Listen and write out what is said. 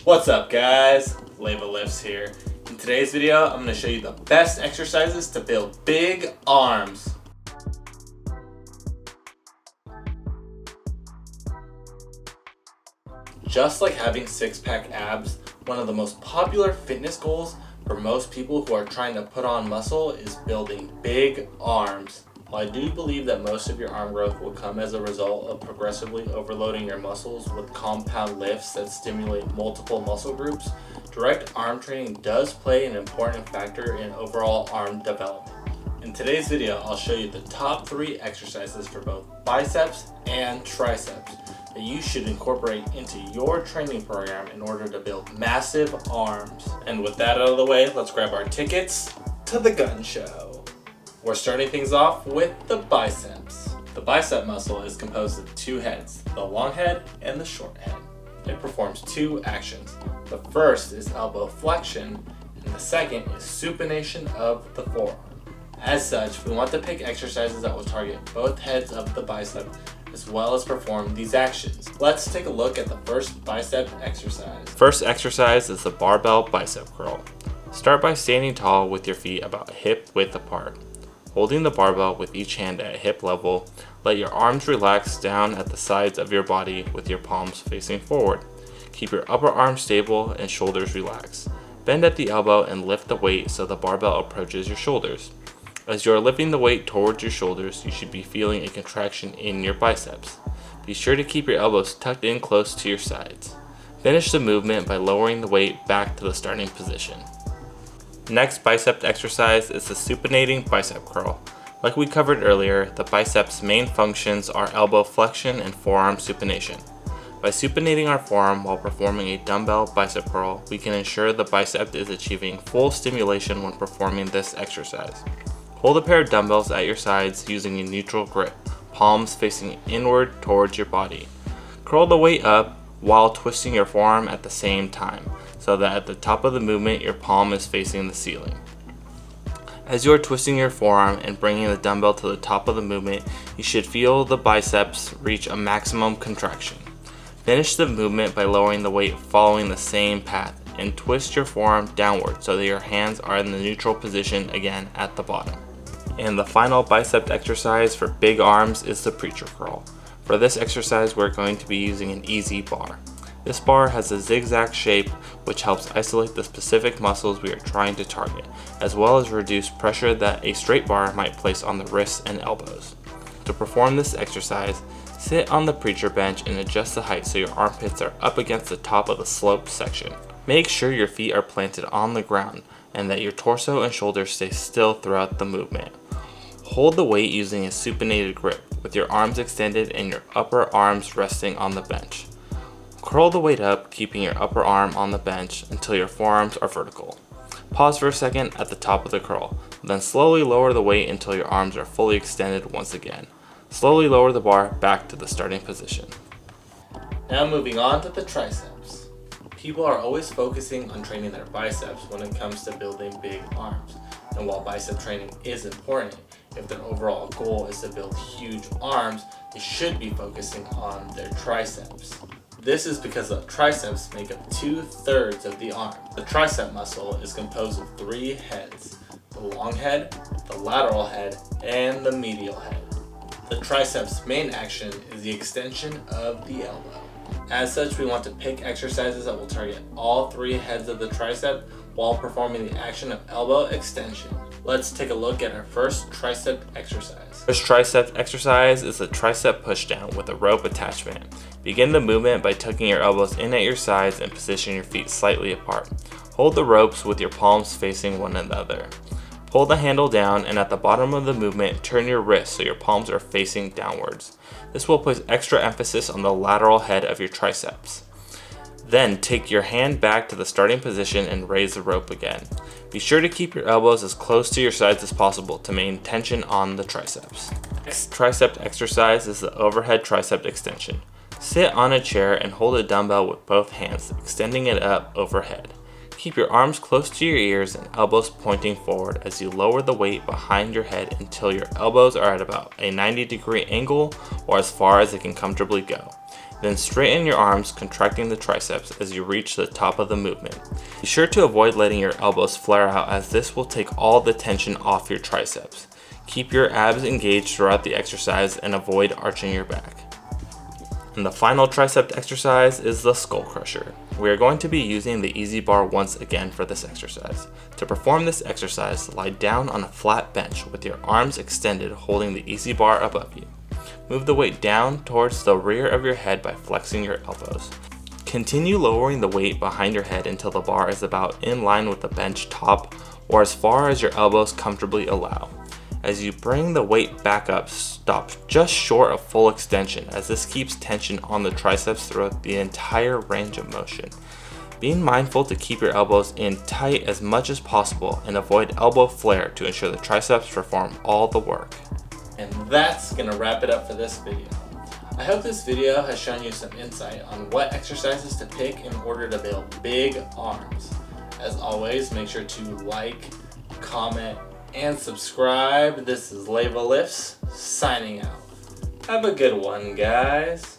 What's up guys, Leva Lifts here. In today's video, I'm going to show you the best exercises to build big arms. Just like having six-pack abs, one of the most popular fitness goals for most people who are trying to put on muscle is building big arms. While I do believe that most of your arm growth will come as a result of progressively overloading your muscles with compound lifts that stimulate multiple muscle groups, direct arm training does play an important factor in overall arm development. In today's video, I'll show you the top 3 exercises for both biceps and triceps that you should incorporate into your training program in order to build massive arms. And with that out of the way, let's grab our tickets to the gun show. We're starting things off with the biceps. The bicep muscle is composed of 2 heads, the long head and the short head. It performs 2 actions. The first is elbow flexion, and the second is supination of the forearm. As such, we want to pick exercises that will target both heads of the bicep as well as perform these actions. Let's take a look at the first bicep exercise. First exercise is the barbell bicep curl. Start by standing tall with your feet about hip width apart. Holding the barbell with each hand at hip level, let your arms relax down at the sides of your body with your palms facing forward. Keep your upper arm stable and shoulders relaxed. Bend at the elbow and lift the weight so the barbell approaches your shoulders. As you are lifting the weight towards your shoulders, you should be feeling a contraction in your biceps. Be sure to keep your elbows tucked in close to your sides. Finish the movement by lowering the weight back to the starting position. Next bicep exercise is the supinating bicep curl. Like we covered earlier, the biceps' main functions are elbow flexion and forearm supination. By supinating our forearm while performing a dumbbell bicep curl, we can ensure the bicep is achieving full stimulation when performing this exercise. Hold a pair of dumbbells at your sides using a neutral grip, palms facing inward towards your body. Curl the weight up while twisting your forearm at the same time, so that at the top of the movement your palm is facing the ceiling. As you are twisting your forearm and bringing the dumbbell to the top of the movement, you should feel the biceps reach a maximum contraction. Finish the movement by lowering the weight following the same path and twist your forearm downward so that your hands are in the neutral position again at the bottom. And the final bicep exercise for big arms is the preacher curl. For this exercise, we're going to be using an easy bar. This bar has a zigzag shape which helps isolate the specific muscles we are trying to target, as well as reduce pressure that a straight bar might place on the wrists and elbows. To perform this exercise, sit on the preacher bench and adjust the height so your armpits are up against the top of the sloped section. Make sure your feet are planted on the ground and that your torso and shoulders stay still throughout the movement. Hold the weight using a supinated grip, with your arms extended and your upper arms resting on the bench. Curl the weight up, keeping your upper arm on the bench until your forearms are vertical. Pause for a second at the top of the curl, then slowly lower the weight until your arms are fully extended once again. Slowly lower the bar back to the starting position. Now moving on to the triceps. People are always focusing on training their biceps when it comes to building big arms. And while bicep training is important, if their overall goal is to build huge arms, they should be focusing on their triceps. This is because the triceps make up 2/3 of the arm. The tricep muscle is composed of 3 heads: the long head, the lateral head, and the medial head. The triceps' main action is the extension of the elbow. As such, we want to pick exercises that will target all 3 heads of the tricep while performing the action of elbow extension. Let's take a look at our first tricep exercise. First tricep exercise is the tricep pushdown with a rope attachment. Begin the movement by tucking your elbows in at your sides and position your feet slightly apart. Hold the ropes with your palms facing one another. Pull the handle down and at the bottom of the movement, turn your wrists so your palms are facing downwards. This will place extra emphasis on the lateral head of your triceps. Then take your hand back to the starting position and raise the rope again. Be sure to keep your elbows as close to your sides as possible to maintain tension on the triceps. Next tricep exercise is the overhead tricep extension. Sit on a chair and hold a dumbbell with both hands, extending it up overhead. Keep your arms close to your ears and elbows pointing forward as you lower the weight behind your head until your elbows are at about a 90-degree angle or as far as it can comfortably go. Then straighten your arms, contracting the triceps as you reach the top of the movement. Be sure to avoid letting your elbows flare out, as this will take all the tension off your triceps. Keep your abs engaged throughout the exercise and avoid arching your back. And the final tricep exercise is the skull crusher. We are going to be using the easy bar once again for this exercise. To perform this exercise, lie down on a flat bench with your arms extended, holding the easy bar above you. Move the weight down towards the rear of your head by flexing your elbows. Continue lowering the weight behind your head until the bar is about in line with the bench top, or as far as your elbows comfortably allow. As you bring the weight back up, stop just short of full extension, as this keeps tension on the triceps throughout the entire range of motion. Being mindful to keep your elbows in tight as much as possible and avoid elbow flare to ensure the triceps perform all the work. And that's gonna wrap it up for this video. I hope this video has shown you some insight on what exercises to pick in order to build big arms. As always, make sure to like, comment, and subscribe. This is Leva Lifts signing out. Have a good one, guys.